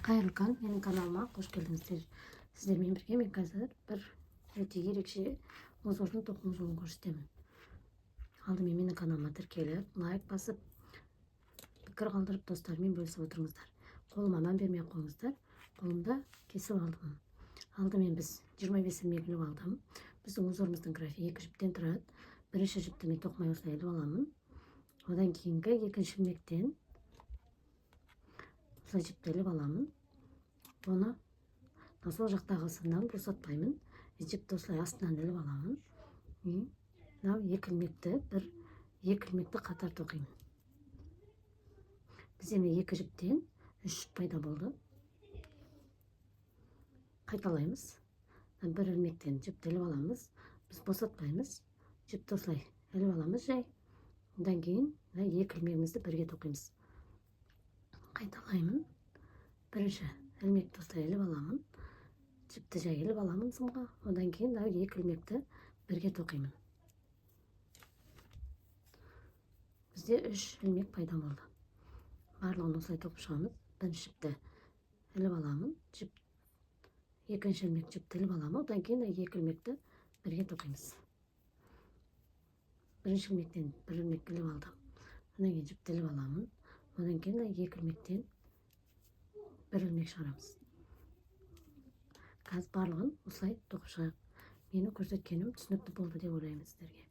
Қайырлы таң, менің каналыма қош келдіңіздер. Сіздермен бірге мен қазір бір өте ерекше мозордың тоқым жолын көрсетемін. Алдымен менің каналыма тіркеліп, лайк басып, пікір қалдырып, достармен бөлісіп отырыңыздар. Қолыма мән бермей қойыңыздар. Қолымда кесіп алдым. Алдымен біз 25 ilmek іліп алдым. Біздің мозорымыздың графигі 2 жіптен тұрады. Бірінші жіпті мен тоқымай осылай іліп аламын. Одан кейінгі екінші ilmектен осылай жіпті іліп аламын. Оны сол жақтағы сымнан босатпаймын. Жіпті осылай астынан іліп аламын. Мынау екі ilmekті қатар тоқимын. Бізде екі жіптен 3 жіп пайда болды. Қайталаймыз. Бір ilmектен жіпті іліп аламыз. Біз босатпаймыз. Жіпті осылай іліп аламыз жай. Одан кейін екі ilmегімізді бірге тоқимыз. Қайталаймын. Бірінші ilmekті осылай іліп аламын. Жіпті жай іліп аламын сымға. Одан кейін екі ilmekті бірге тоқимын. Бізде 3 ilmek пайда болды. Барлығын осылай тоқып шығамыз. Бірінші жіпті іліп аламын. Екінші ilmek жіпті іліп аламын. Одан кейін екі ilmekті бірге тоқимыз. Бірінші ilmектен бір ilmek іліп алдым. Одан кейін жіпті іліп аламын. Одан кейін екі ilmектен бір ilmek шығарамыз. Қазір барлығын осылай тоқып шығайық. Мені көрсеткенім түсінікті болды деп ойлаймын сіздерге.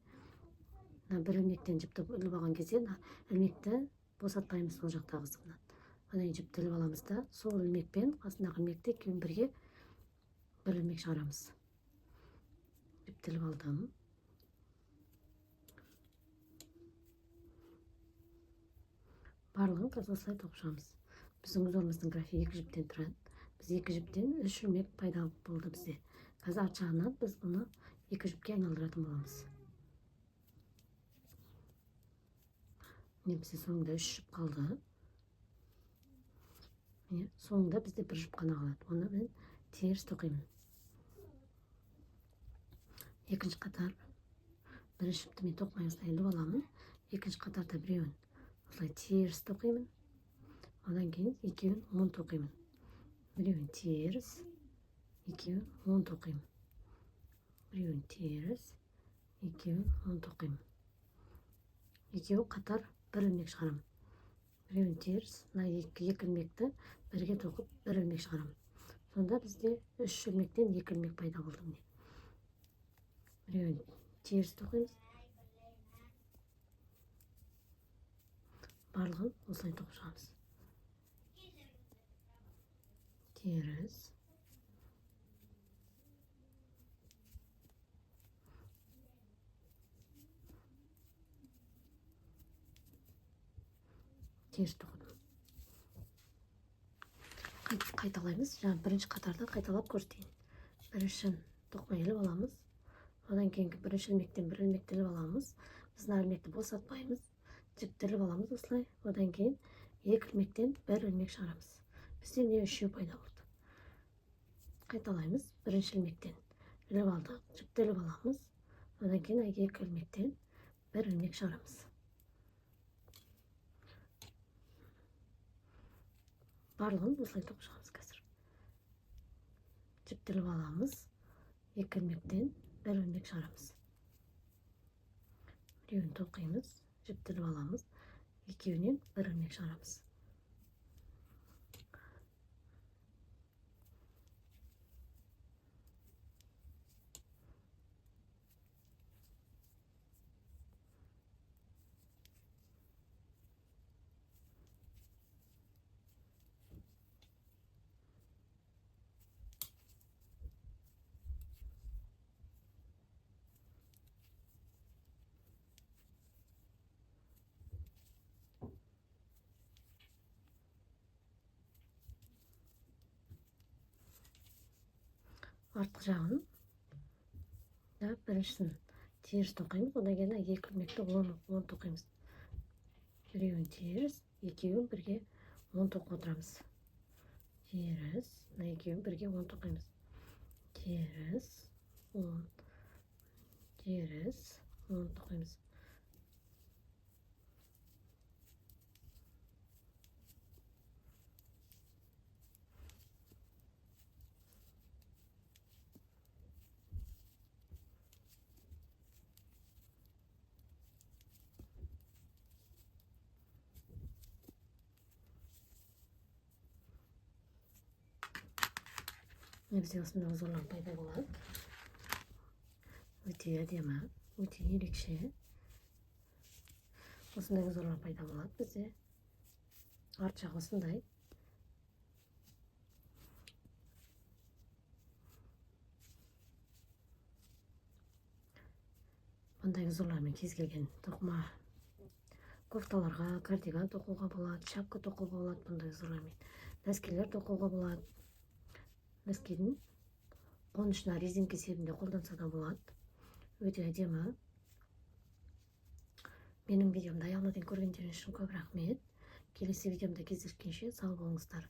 Бір ilmектен жіпті іліп алған кезде ilmekті босатпаймыз сол жақтағы сымнан. Одан кейін жіпті іліп аламыз да, сол ilmekпен қасындағы ilmekті екеуін бірге бір ilmek шығарамыз. Жіпті іліп алдым. Барлығын қазір осылай тоқып шығамыз. Біздің мозорымыздың графигі 2 жіптен тұрады. Біз 2 жіптен 3 ilmek пайда болды бізде. Қазір арт жағынан біз бұны 2 жіпке айналдыратын боламыз. Бізде соңында 3 жіп қалды. Соңында бізде бір жіп қана қалады. Оны мен теріс тоқимын. Екінші қатар бірінші жіпті мен тоқымай осылай іліп аламын. Екінші қатарда біреуін осылай теріс тоқимын. Одан кейін екеуін оң тоқимын. Біреуін теріс, екеуін оң тоқимын. Біреуін теріс, екеуін оң тоқимын. Екеуі қатар бір ilmek шығарамын. Біреуін теріс, екі ilmekті бірге тоқып бір ilmek шығарамын. Сонда бізде 3 ilmekтен 2 ilmek пайда болды. Біреуін теріс тоқимыз. Барлығын осылай тоқып шығамыз. Теріс. Теріс тоқыдым. Қайталаймыз. Бірінші қатарда қайталап көрсетейін. Біріншін тоқымай іліп аламыз. Одан кейінгі бірінші ilmектен бір ilmekті іліп аламыз. Біз мына ilmekті босатпаймыз. Жіпті іліп аламыз осылай. Одан кейін екі ilmekтен бір ilmek шығарамыз. Бізде үшеу пайда болды. Қайталаймыз. Бірінші ilmектен іліп алдық. Жіпті іліп аламыз. Одан кейін екі ilmekтен бір ilmek шығарамыз. Барлығын осылай тоқып шығамыз қазір. Жіпті іліп аламыз. Екі ilmekтен бір ilmek шығарамыз. Біреуін тоқимыз. Жіпті іліп аламыз. Екеуінен бір ilmek шығарамыз. Артқы жағын біріншісін теріс тоқимыз. Одан кейін екі ilmekті оң тоқимыз. Біреуін теріс, екеуін бірге оң тоқып отырамыз. Теріс, екеуін бірге оң тоқимыз. Теріс, оң, теріс, оң тоқимыз. Бізде осындай узорлар пайда болады. Өте әдемі, өте ерекше. Осындай узорлар пайда болады бізде. Арт жағы осындай. Бұндай узорлармен кез келген тоқыма кофталарға, кардиган тоқуға болады, шапка тоқуға болады бұндай узорлармен. Нәскилер тоқуға болады. Нәскидің қонышына резинка есебінде қолданса да болады. Өте әдемі. Менің видеомды аяғына дейін көргендеріңіз үшін көп рахмет. Келесі видеомда кездескенше сау болыңыздар.